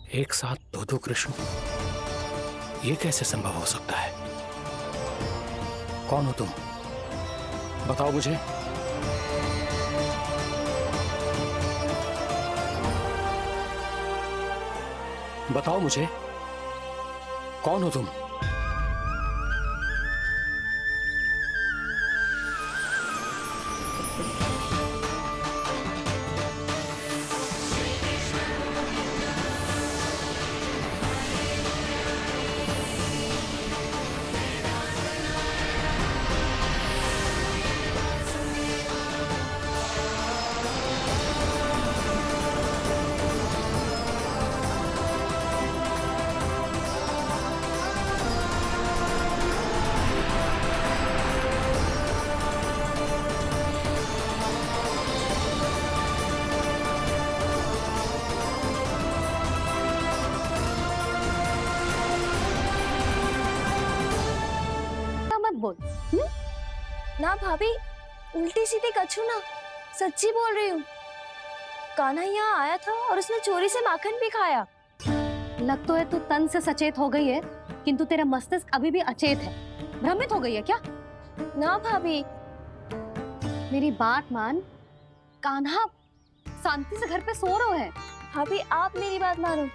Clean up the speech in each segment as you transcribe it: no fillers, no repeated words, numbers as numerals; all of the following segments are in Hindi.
एक साथ दो दो कृष्ण, ये कैसे संभव हो सकता है? कौन हो तुम? बताओ मुझे। बताओ मुझे, कौन हो तुम? बोल। ना भाभी, उल्टी सीधी कछू ना, सच्ची बोल रही हूँ। कान्हा यहाँ आया था और उसने चोरी से माखन भी खाया। लग तो है तू तन से सचेत हो गई है, किंतु तेरा मस्तिष्क अभी भी अचेत है। भ्रमित हो गई है क्या? ना भाभी, मेरी बात मान। कान्हा शांति से घर पे सो रहा है। भाभी आप मेरी बात मानो।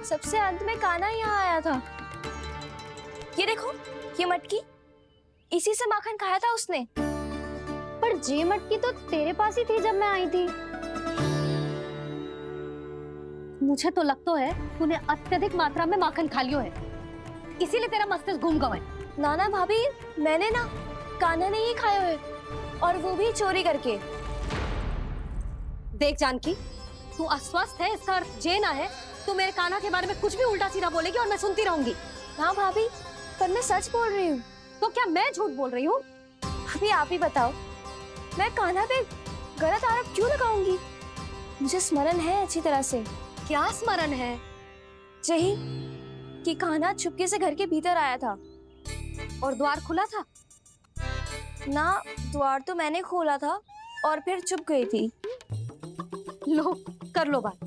सबसे अंत में कान्हा यहाँ आया था। ये देखो, ये मटकी, इसी से माखन खाया था उसने। पर जे मटकी तो तेरे पास ही थी जब मैं आई थी। मुझे तो लगता है तूने अत्यधिक मात्रा में माखन खा लियो है, इसीलिए तेरा मस्तिष्क घूम गया है। नाना भाभी, मैंने ना, कान्हा ने ही खाया है, और वो भी चोरी करके। देख जानकी, तू अस्वस्थ है, इसका अर्थ जे ना है तू मेरे कान्हा के बारे में कुछ भी उल्टा सीधा बोलेगी और मैं सुनती रहूंगी। ना भाभी, पर मैं सच बोल रही हूँ। तो क्या मैं झूठ बोल रही हूँ? अभी आप ही बताओ, मैं कान्हा पे गलत आरोप क्यों लगाऊंगी? मुझे स्मरण है अच्छी तरह से। क्या स्मरण है? यही कि कान्हा चुपके से घर के भीतर आया था। और द्वार खुला था? ना, द्वार तो मैंने खोला था और फिर चुप गई थी। लो, कर लो बात।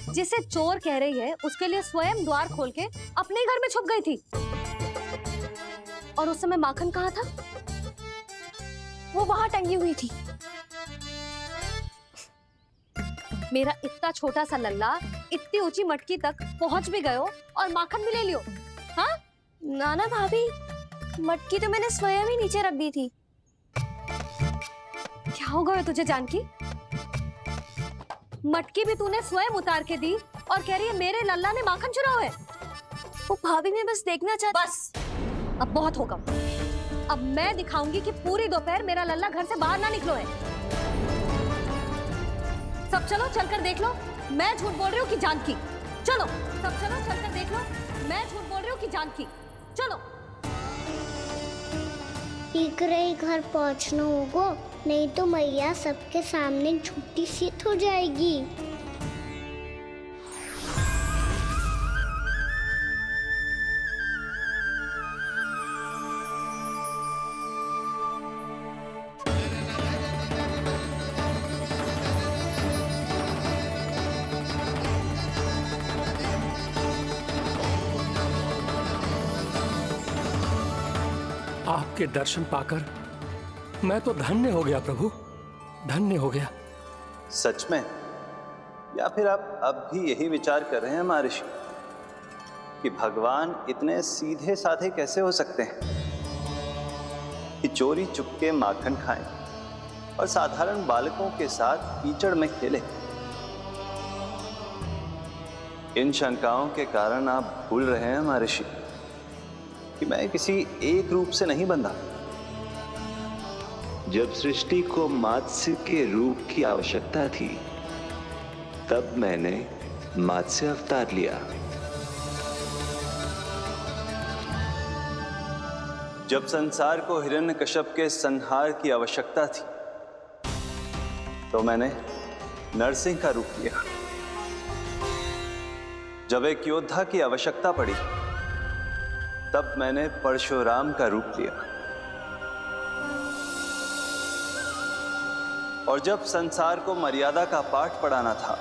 जिसे चोर कह रही है उसके लिए स्वयं द्वार खोल के अपने घर में छुप गई थी। और उस समय माखन कहाँ था? वो वहां टंगी हुई थी। मेरा इतना छोटा सा लल्ला इतनी ऊंची मटकी तक पहुंच भी गयो और माखन भी ले लियो। हाँ? नाना भाभी, मटकी तो मैंने स्वयं ही नीचे रख दी थी। क्या हो गया तुझे जानकी? मटकी भी तूने स्वयं उतार के दी और कह रही है मेरे लल्ला ने माखन चुराया है। वो भाभी, मैं बस देखना चाहती। बस, अब बहुत होगा। अब मैं दिखाऊंगी कि पूरी दोपहर मेरा लल्ला घर से बाहर ना निकलो है। सब चलो, चलकर देख लो मैं झूठ बोल रही हूँ कि जानकी। चलो सब चलो, चलकर देख लो मैं झूठ बोल रही हूँ कि जानकी। चलो। शीघ्र ही घर पहुंचना होगा, नहीं तो मैया सबके सामने झूठी सिद्ध हो जाएगी। आपके दर्शन पाकर मैं तो धन्य हो गया प्रभु, धन्य हो गया। सच में? या फिर आप अब भी यही विचार कर रहे हैं महर्षि कि भगवान इतने सीधे साधे कैसे हो सकते हैं कि चोरी चुपके माखन खाएं और साधारण बालकों के साथ कीचड़ में खेलें? इन शंकाओं के कारण आप भूल रहे हैं महर्षि कि मैं किसी एक रूप से नहीं बंधा। जब सृष्टि को मात्स्य के रूप की आवश्यकता थी, तब मैंने मात्स्य अवतार लिया। जब संसार को हिरण्यकश्यप के संहार की आवश्यकता थी, तो मैंने नरसिंह का रूप लिया। जब एक योद्धा की आवश्यकता पड़ी, तब मैंने परशुराम का रूप लिया। और जब संसार को मर्यादा का पाठ पढ़ाना था,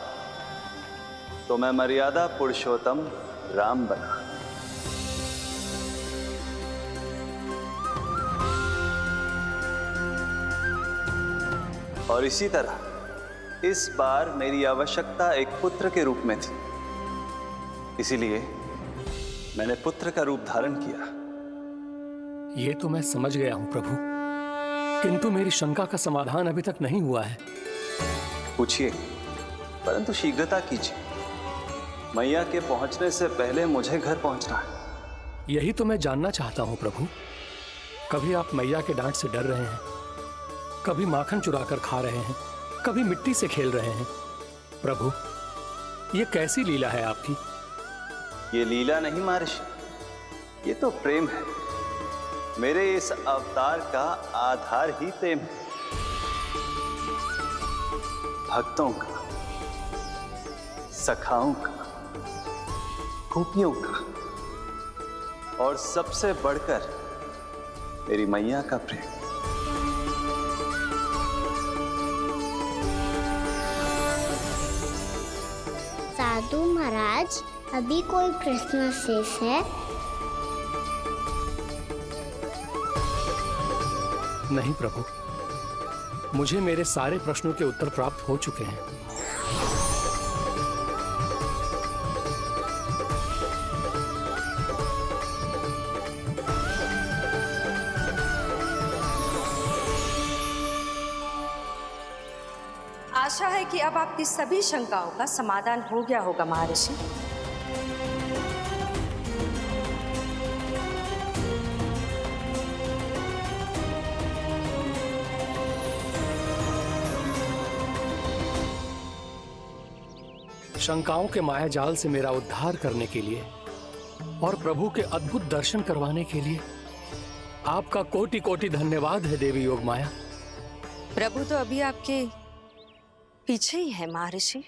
तो मैं मर्यादा पुरुषोत्तम राम बना। और इसी तरह इस बार मेरी आवश्यकता एक पुत्र के रूप में थी, इसीलिए मैंने पुत्र का रूप धारण किया। ये तो मैं समझ गया हूं प्रभु, किंतु मेरी शंका का समाधान अभी तक नहीं हुआ है। पूछिए, परंतु शीघ्रता कीजिए। मैया के पहुंचने से पहले मुझे घर पहुंचना है। यही तो मैं जानना चाहता हूं प्रभु। कभी आप मैया के डांट से डर रहे हैं, कभी माखन चुरा कर खा रहे हैं, कभी मिट्टी से खेल रहे हैं। प्रभु, ये कैसी लीला है आपकी? ये लीला नहीं महर्षि, ये तो प्रेम है। मेरे इस अवतार का आधार ही प्रेम है। भक्तों का, सखाओं का, गोपियों का, और सबसे बढ़कर मेरी मैया का प्रेम। साधु महाराज, अभी कोई प्रश्न शेष है? नहीं प्रभु, मुझे मेरे सारे प्रश्नों के उत्तर प्राप्त हो चुके हैं। आशा है कि अब आपकी सभी शंकाओं का समाधान हो गया होगा महर्षि। शंकाओं के मायाजाल से मेरा उद्धार करने के लिए और प्रभु के अद्भुत दर्शन करवाने के लिए आपका कोटि कोटि धन्यवाद है देवी योगमाया। प्रभु तो अभी आपके पीछे ही है महर्षि।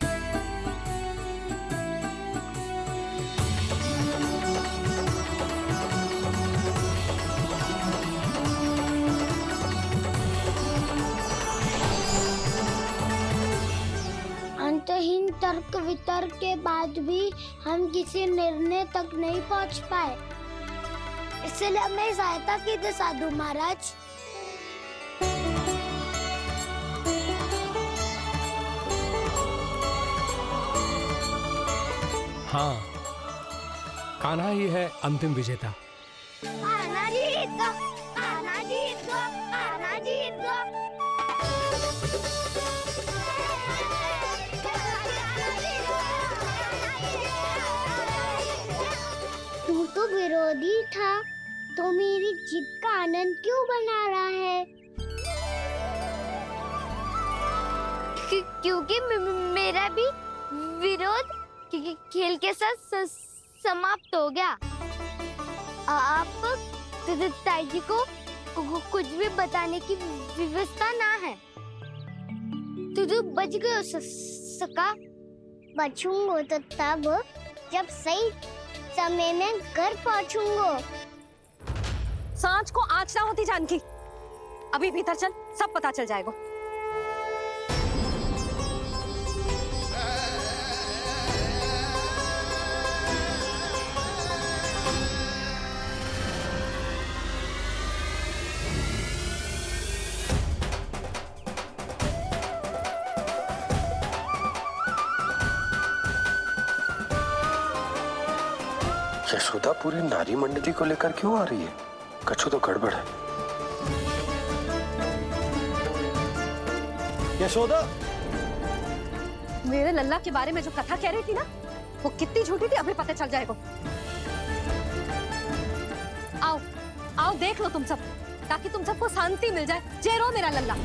अंतहीन तर्क वितर्क के बाद भी हम किसी निर्णय तक नहीं पहुंच पाए, इसलिए हमें सहायता कीजिए साधु महाराज। हाँ, कान्हा ही है अंतिम विजेता। आना जीत गो, आना जीत गो, आना जीत गो। तू तो विरोधी था, तो मेरी जीत का आनंद क्यों बना रहा है? क्योंकि मेरा भी विरोध खेल के साथ समाप्त हो गया। आप ताई जी को कुछ भी बताने की व्यवस्था ना है। तू बच गयो सका। बचूंगो तो तब जब सही समय में घर पहुंचूंगो। सांच को आँच ना होती जानकी। अभी भीतर चल, सब पता चल जाएगा। यशोदा पूरी नारी मंडली को लेकर क्यों आ रही है? कछु तो गड़बड़ है। यशोदा, मेरे लल्ला के बारे में जो कथा कह रही थी ना, वो कितनी झूठी थी अभी पता चल जाएगा। आओ आओ देख लो तुम सब, ताकि तुम सबको शांति मिल जाए। जय रो मेरा लल्ला।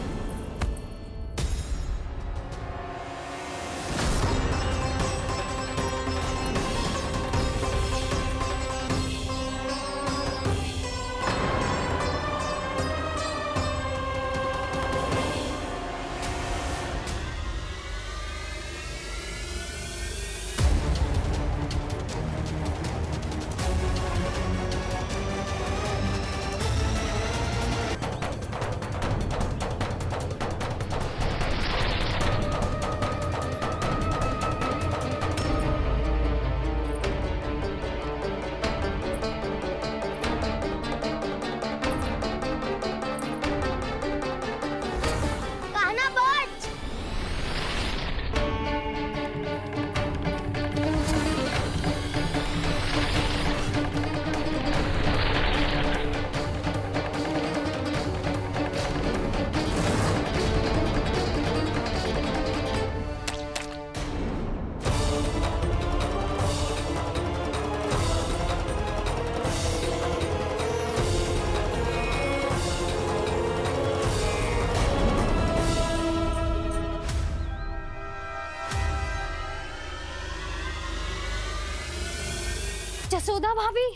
जसोदा भाभी,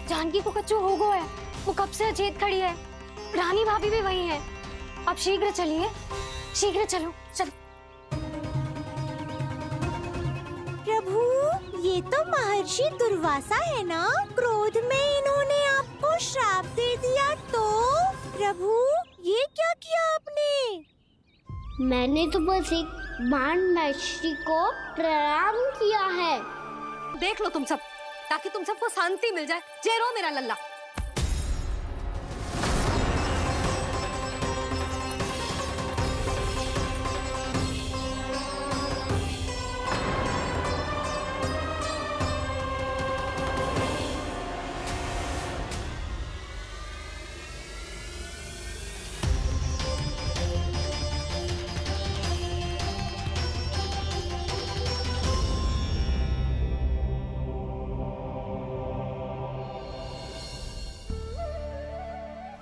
जानकी को कच्चू हो गया है, वो कब से अचेत खड़ी है। रानी भाभी भी वही है। अब शीघ्र चलिए, शीघ्र चलो, चलो। प्रभु, ये तो महर्षि दुर्वासा है ना? क्रोध में इन्होंने आपको श्राप दे दिया तो? प्रभु, ये क्या किया आपने? मैंने तो बस एक बाण महर्षि को प्रणाम किया है। देख लो तुम सब, ताकि तुम सबको शांति मिल जाए। जय रो मेरा लल्ला।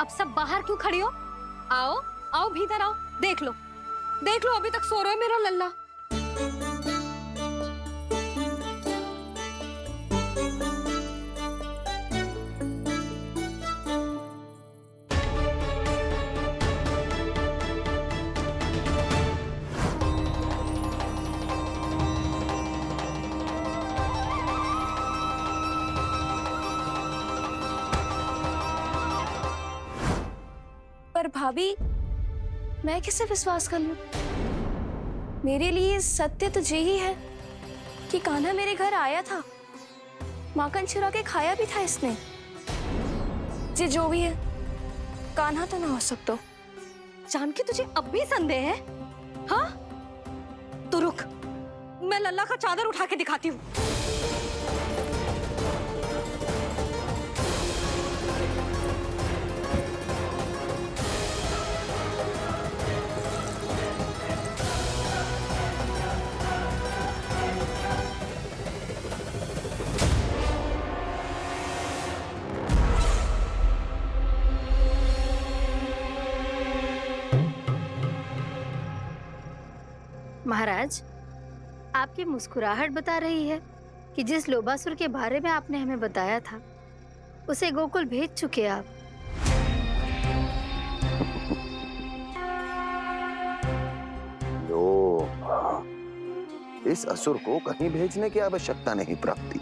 अब सब बाहर क्यों खड़ी हो? आओ आओ, भीतर आओ। देख लो, देख लो, अभी तक सो रहा है मेरा लल्ला। पर भाभी, मैं किसे विश्वास कर लूं? मेरे लिए सत्य तो यही है कि कान्हा मेरे घर आया था, माखन चुरा के खाया भी था इसने। ये जो भी है, कान्हा तो ना हो सकता। जानकी, तुझे अब भी संदेह है? हाँ, तो रुक, मैं लल्ला का चादर उठा के दिखाती हूँ। महाराज, आपकी मुस्कुराहट बता रही है कि जिस लोबासुर के बारे में आपने हमें बताया था, उसे गोकुल भेज चुके आप। इस असुर को कहीं भेजने की आवश्यकता नहीं प्राप्ति।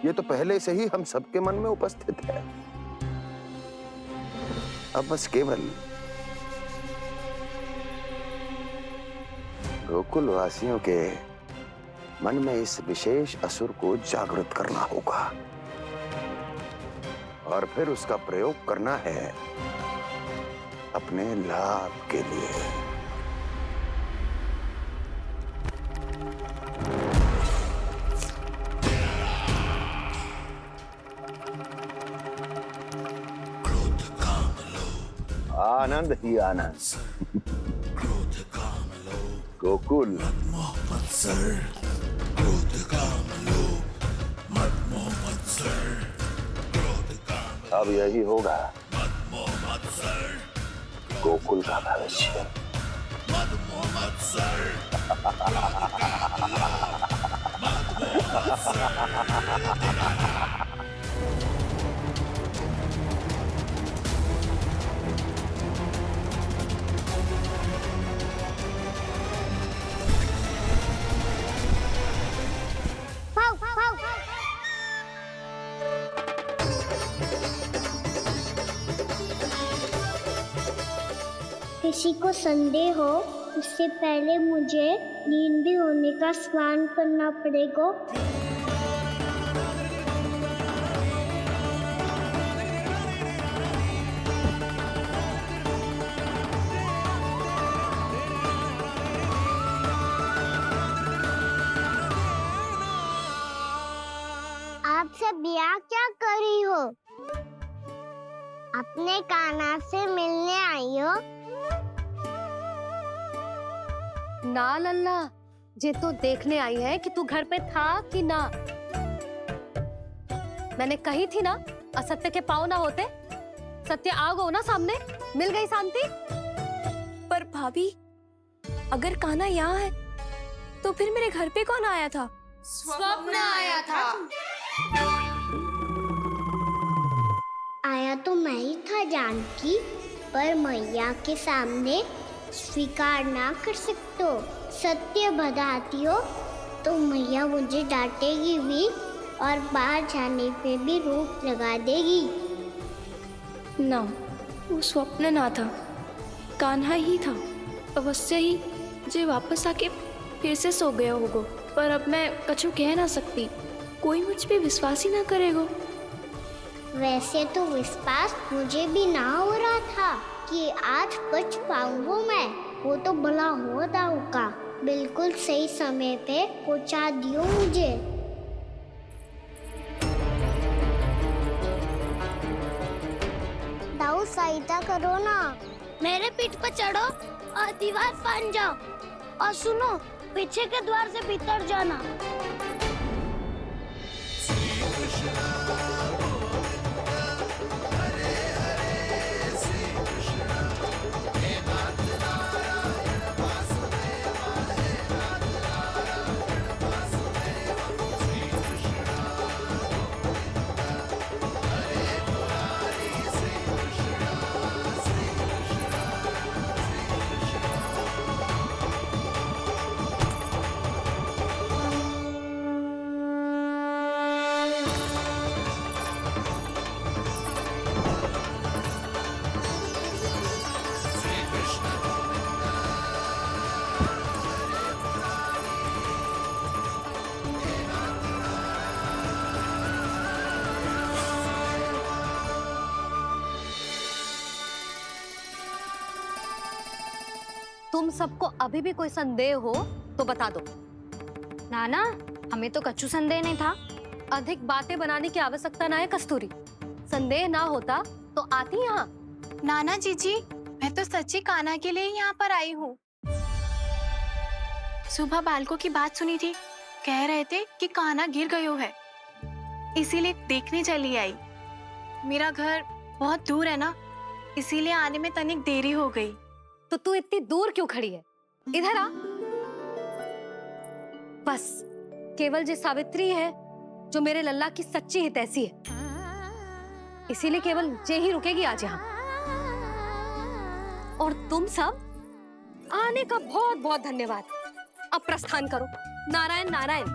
ये तो पहले से ही हम सबके मन में उपस्थित है। अब बस केवल गोकुल वासियों के मन में इस विशेष असुर को जागृत करना होगा और फिर उसका प्रयोग करना है अपने लाभ के लिए। आनंद ही आनंद। गोकुल अब यही होगा गोकुल का भविष्य। किसी को संदेह हो, उससे पहले मुझे नींद भी होने का स्नान करना पड़ेगा। आप सब यहाँ क्या कर रही हो? अपने कान्हा से मिलने आई हो? ना लल्ला, जे तो देखने आई है कि तू घर पे था कि ना। मैंने कही थी ना, असत्य के पांव ना होते। सत्य आ गो ना सामने, मिल गई शांति। पर भाभी, अगर कान्हा यहाँ है तो फिर मेरे घर पे कौन आया था? स्वप्न आया था। आया तो मैं ही था जानकी, पर मैया के सामने स्वीकार ना कर सकते हो, सत्य बताती हो तो मैया मुझे डांटेगी भी और बाहर जाने पे भी रोक लगा देगी। ना, वो स्वप्न ना था, कान्हा ही था। अवश्य ही जे वापस आके फिर से सो गया होगा, पर अब मैं कछु कह ना सकती, कोई मुझ पे विश्वास ही ना करेगा। वैसे तो विश्वास मुझे भी ना हो रहा था कि आज बच पाऊंगा मैं। वो तो भला हो दाऊ का, बिल्कुल सही समय पे पहुंचा दियो मुझे। दाऊ सहायता करो ना, मेरे पीठ पर चढ़ो और दीवार फाड़ जाओ, और सुनो पीछे के द्वार से भीतर जाना। तुम सबको अभी भी कोई संदेह हो तो बता दो। नाना, हमें तो कच्चू संदेह नहीं था। अधिक बातें बनाने की आवश्यकता ना है कस्तूरी। संदेह ना होता तो आती यहाँ। नाना जीजी, मैं तो सच्ची कान्हा के लिए यहाँ पर आई हूँ। सुबह बालकों की बात सुनी थी, कह रहे थे कि कान्हा गिर गयो है, इसीलिए देखने चली आई। मेरा घर बहुत दूर है ना, इसीलिए आने में तनिक देरी हो गई। तो तू इतनी दूर क्यों खड़ी है? इधर आ। बस केवल जे सावित्री है जो मेरे लल्ला की सच्ची हितैषी है, इसीलिए केवल जे ही रुकेगी आज यहाँ। और तुम सब आने का बहुत बहुत धन्यवाद। अब प्रस्थान करो। नारायण नारायण।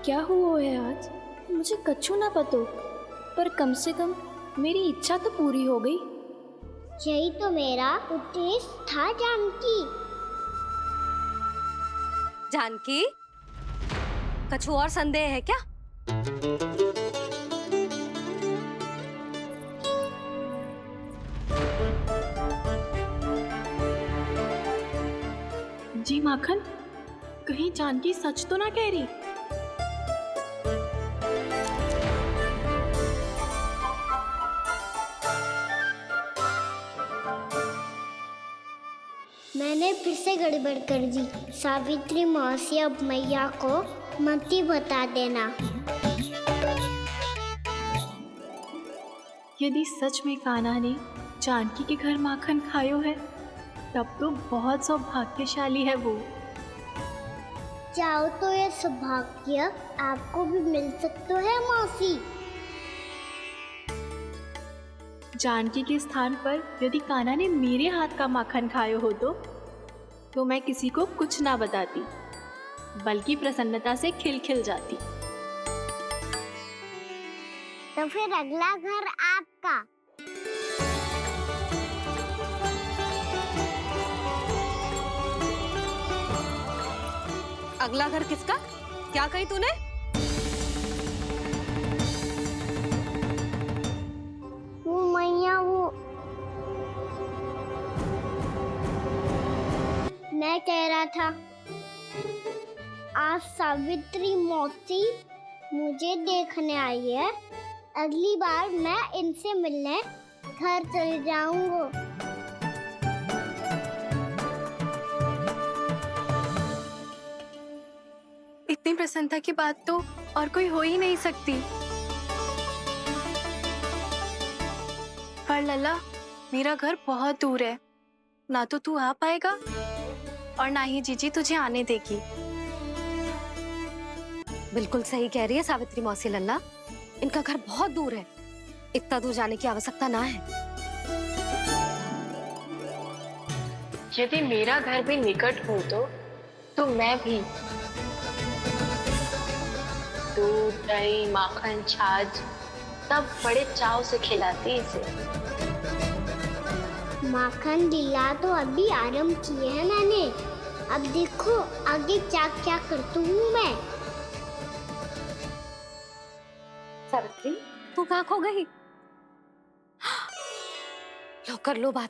क्या हुआ है आज? मुझे कछु ना पतो, पर कम से कम मेरी इच्छा तो पूरी हो गई। यही तो मेरा उद्देश्य था जानकी। जानकी, कछु और संदेह है क्या? जी माखन, कहीं जानकी सच तो ना कह रही? मैंने फिर से गड़बड़ कर दी। सावित्री मौसी अब मैया को मत ही बता देना। यदि सच में कान्हा ने जानकी के घर माखन खायो है, तब तो बहुत सौभाग्यशाली है वो। चाहो तो ये सौभाग्य आपको भी मिल सकता है मौसी। जानकी के स्थान पर यदि कान्हा ने मेरे हाथ का माखन खायो हो तो मैं किसी को कुछ ना बताती, बल्कि प्रसन्नता से खिलखिल जाती। तो फिर अगला घर आपका। अगला घर किसका? क्या कही तूने? वो मैया, वो मैं कह रहा था, आज सावित्री मौसी मुझे देखने आई है। अगली बार मैं इनसे मिलने घर चले जाऊंगा। इतनी प्रसन्नता की बात तो और कोई हो ही नहीं सकती। पर लल्ला, मेरा घर बहुत दूर है, ना तो तू आ पाएगा और ना ही जीजी तुझे आने देगी। बिल्कुल सही कह रही है सावित्री मौसी लल्ला, इनका घर बहुत दूर है, इतना दूर जाने की आवश्यकता ना है। यदि मेरा घर भी निकट हो तो मैं भी दूध, दही, माखन, छाछ सब बड़े चाव से खिलाती इसे। माखन दिला तो अभी आरंभ किए हैं मैंने, अब देखो आगे क्या क्या करती हूँ मैं। सावित्री, तू कहाँ खो गई? लो कर लो बात,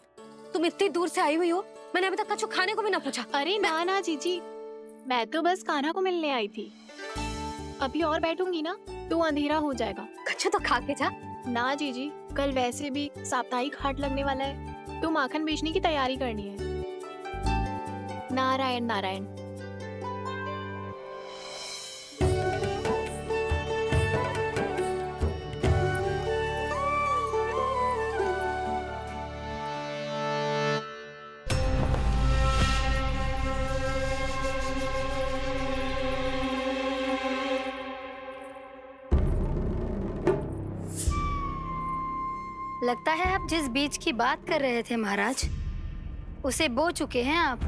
तुम इतनी दूर से आई हुई हो, मैंने अभी तक कछु खाने को भी ना पूछा। अरे ना ना जीजी, मैं तो बस कान्हा को मिलने आई थी। अभी और बैठूंगी ना तो अंधेरा हो जाएगा। कछु तो खा के जा। ना जीजी, कल वैसे भी साप्ताहिक हाट लगने वाला है, तो माखन बेचने की तैयारी करनी है। नारायण नारायण। लगता है आप जिस बीज की बात कर रहे थे महाराज, उसे बो चुके हैं आप।